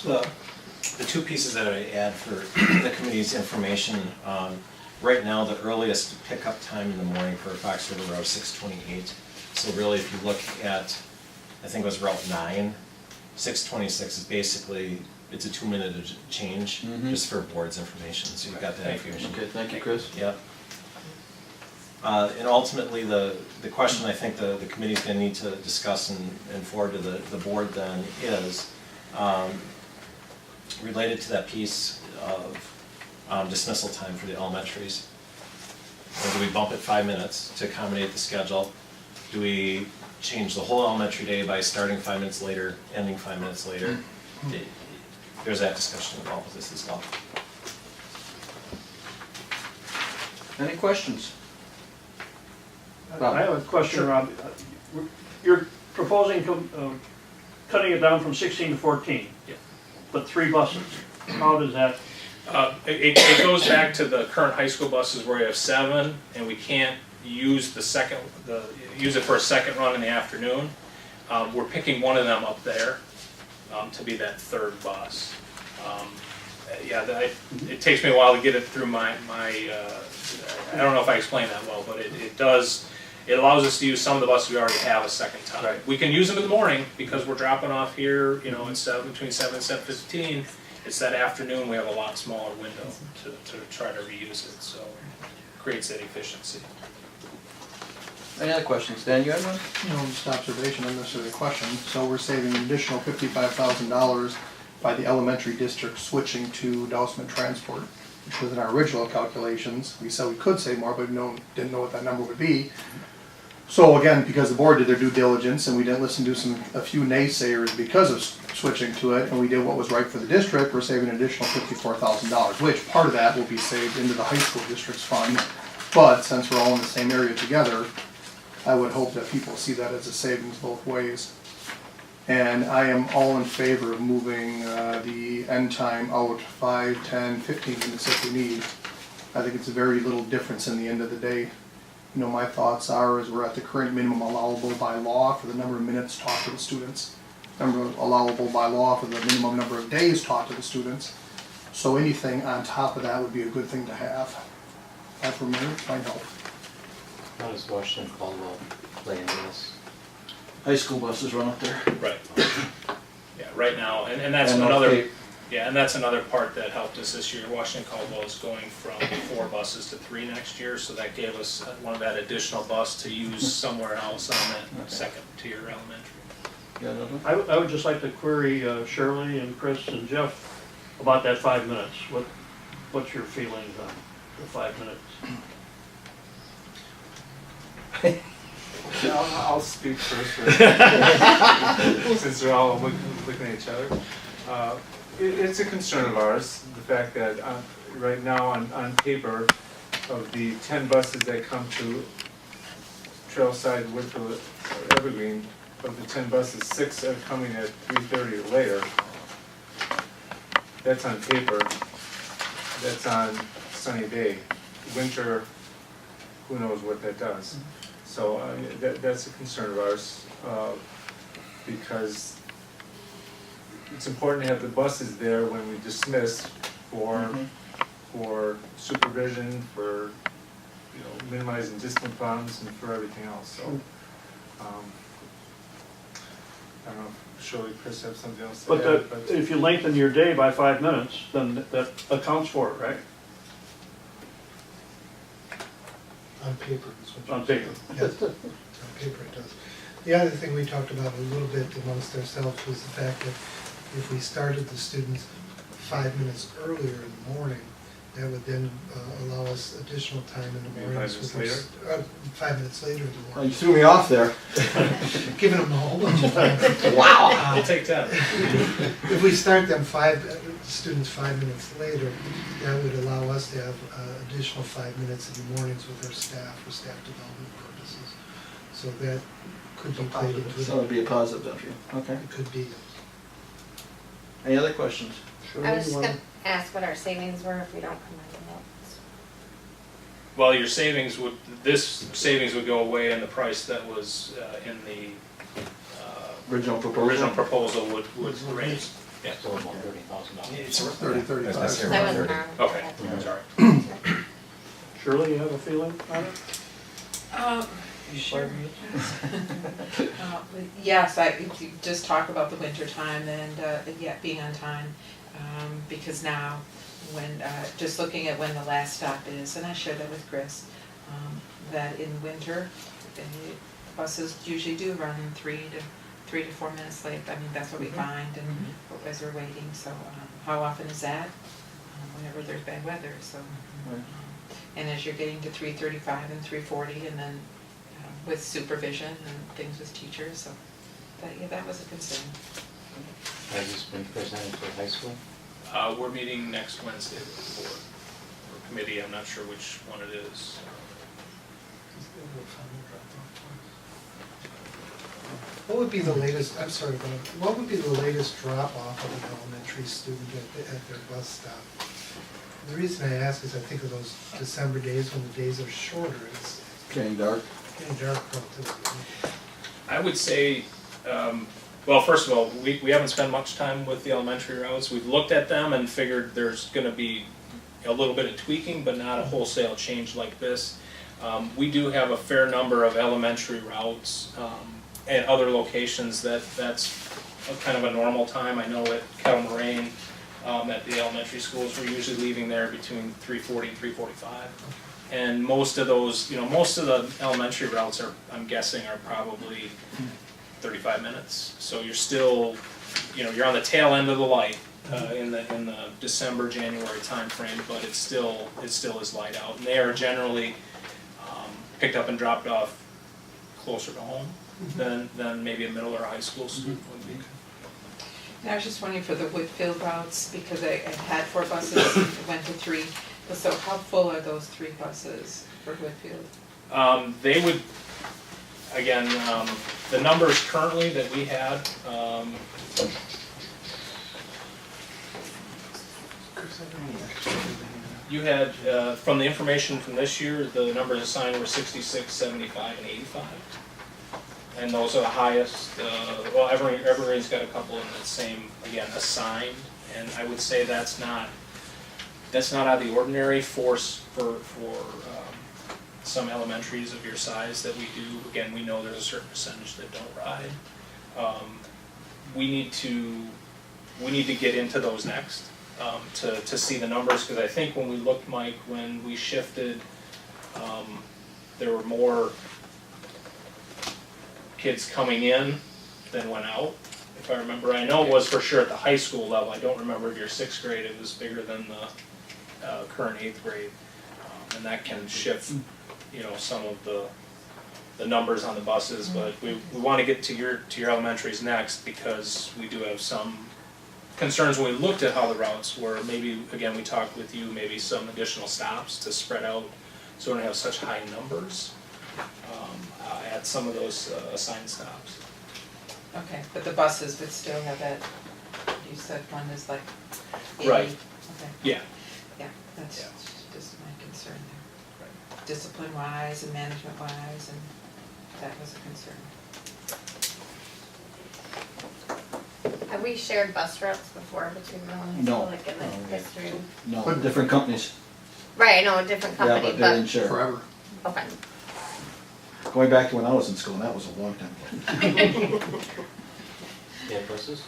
The two pieces that I add for the committee's information, right now, the earliest pickup time in the morning for Fox River Road is 6:28. So really, if you look at, I think it was Route 9, 6:26 is basically, it's a 2-minute change, just for board's information, so you got that information. Okay, thank you, Chris. Yep. And ultimately, the question I think the committee's gonna need to discuss and forward to the board then is, related to that piece of dismissal time for the elementaries. Or do we bump it 5 minutes to accommodate the schedule? Do we change the whole elementary day by starting 5 minutes later, ending 5 minutes later? There's that discussion involved with this as well. Any questions? I have a question, Rob. You're proposing cutting it down from 16 to 14, Yeah. but 3 buses. How does that? It goes back to the current high school buses where you have 7, and we can't use use it for a second run in the afternoon. We're picking one of them up there to be that 3rd bus. It takes me a while to get it through my I don't know if I explained that well, but it allows us to use some of the buses we already have a second time. Right. We can use them in the morning because we're dropping off here, between 7 and 7:15. It's that afternoon, we have a lot smaller window to try to reuse it, so it creates that efficiency. Any other questions? Dan, you have one? Just observation, not necessarily a question. So we're saving an additional $55,000 by the elementary district switching to Dousman Transport, which was in our original calculations. We said we could save more, but didn't know what that number would be. So again, because the board did their due diligence and we didn't listen to a few naysayers because of switching to it, and we did what was right for the district, we're saving an additional $54,000, which part of that will be saved into the high school district's fund. But since we're all in the same area together, I would hope that people see that as a savings both ways. And I am all in favor of moving the end time out 5, 10, 15 minutes if we need. I think it's a very little difference in the end of the day. My thoughts are we're at the current minimum allowable by law for the number of minutes taught to the students. Number allowable by law for the minimum number of days taught to the students. So anything on top of that would be a good thing to have. That for me might help. How does Washington Caldwell play into this? High school buses run up there. Right. Yeah, right now, and that's And another. okay. Yeah, and that's another part that helped us this year. Washington Caldwell is going from 4 buses to 3 next year, so that gave us one of that additional bus to use somewhere else on that second tier elementary. You got another one? I would just like to query Shirley and Chris and Jeff about that 5 minutes. What's your feelings on the 5 minutes? I'll speak first, since we're all looking at each other. It's a concern of ours, the fact that right now on paper, of the 10 buses that come to Trailside, Waterford, or Evergreen, of the 10 buses, 6 are coming at 3:30 or later. That's on paper. That's on sunny day. Winter, who knows what that does. So that's a concern of ours, because it's important to have the buses there when we dismiss for supervision, for minimizing discipline problems, and for everything else. So I don't know if Shirley, Chris have something else to add. But if you lengthen your day by 5 minutes, then that accounts for it, right? On paper is what you're On paper. Yes, on paper it does. The other thing we talked about a little bit amongst ourselves was the fact that if we started the students 5 minutes earlier in the morning, that would then allow us additional time in the Maybe mornings. 5 minutes later? 5 minutes later in the Oh, you morning. threw me off there. Giving them a whole bunch of time. Wow. We'll take 10. If we start them students 5 minutes later, that would allow us to have additional 5 minutes in the mornings with our staff for staff development purposes. So that could be played into it. So it'd be a positive, don't you? Okay. It could be. Any other questions? I was just gonna ask what our savings were if we don't combine the notes. Well, this savings would go away, and the price that was in the Original proposal? original proposal would raise. Yeah. Still about $30,000. It's 30, 35. I was gonna say That around was 30. wrong. Okay, I'm sorry. Shirley, you have a feeling on it? Sure. Yes, you just talk about the winter time and yet being on time, because now when, just looking at when the last stop is, and I shared that with Chris, that in winter, the buses usually do run 3 to 4 minutes late. I mean, that's what we find and as we're waiting, so how often is that? Whenever there's bad weather, so. And as you're getting to 3:35 and 3:40 and then with supervision and things with teachers, so that was a concern. Has this been presented to high school? We're meeting next Wednesday with the board, or committee, I'm not sure which one it is. What would be the latest, I'm sorry, but what would be the latest drop-off of an elementary student at their bus stop? The reason I ask is I think of those December days when the days are shorter, it's Getting dark. getting dark relatively. I would say, well, first of all, we haven't spent much time with the elementary routes. We've looked at them and figured there's gonna be a little bit of tweaking, but not a wholesale change like this. We do have a fair number of elementary routes at other locations that's kind of a normal time. I know at Kettle Moraine, at the elementary schools, we're usually leaving there between 3:40 and 3:45. And most of those, most of the elementary routes are, I'm guessing, are probably 35 minutes. So you're still, you're on the tail end of the light in the December, January timeframe, but it still is light out. And they are generally picked up and dropped off closer to home than maybe a middle or high school student would be. And I was just wondering for the Whitfield routes, because I had 4 buses, it went to 3. So how full are those 3 buses for Whitfield? They would, again, the numbers currently that we had, you had, from the information from this year, the numbers assigned were 66, 75, and 85. And those are the highest, well, Evergreen's got a couple in the same, again, assigned, and I would say that's not out of the ordinary for some elementaries of your size that we do. Again, we know there's a certain percentage that don't ride. We need to get into those next to see the numbers, because I think when we looked, Mike, when we shifted, there were more kids coming in than went out, if I remember. I know it was for sure at the high school level. I don't remember if your 6th grade, it was bigger than the current 8th grade. And that can shift, some of the numbers on the buses, but we want to get to your elementaries next, because we do have some concerns when we looked at how the routes were. Maybe, again, we talked with you, maybe some additional stops to spread out so we don't have such high numbers at some of those assigned stops. Okay, but the buses would still have that, you said one is like 80? Right. Okay, Yeah. yeah, that's Yeah. just my concern there. Discipline-wise and management-wise, and that was a concern. Have we shared bus routes before between middle and high school, No. like in the history? No, but different companies. Right, I know, a different Yeah, company, but they didn't share. Forever. okay. Going back to when I was in school, and that was a long time ago. Yeah, buses?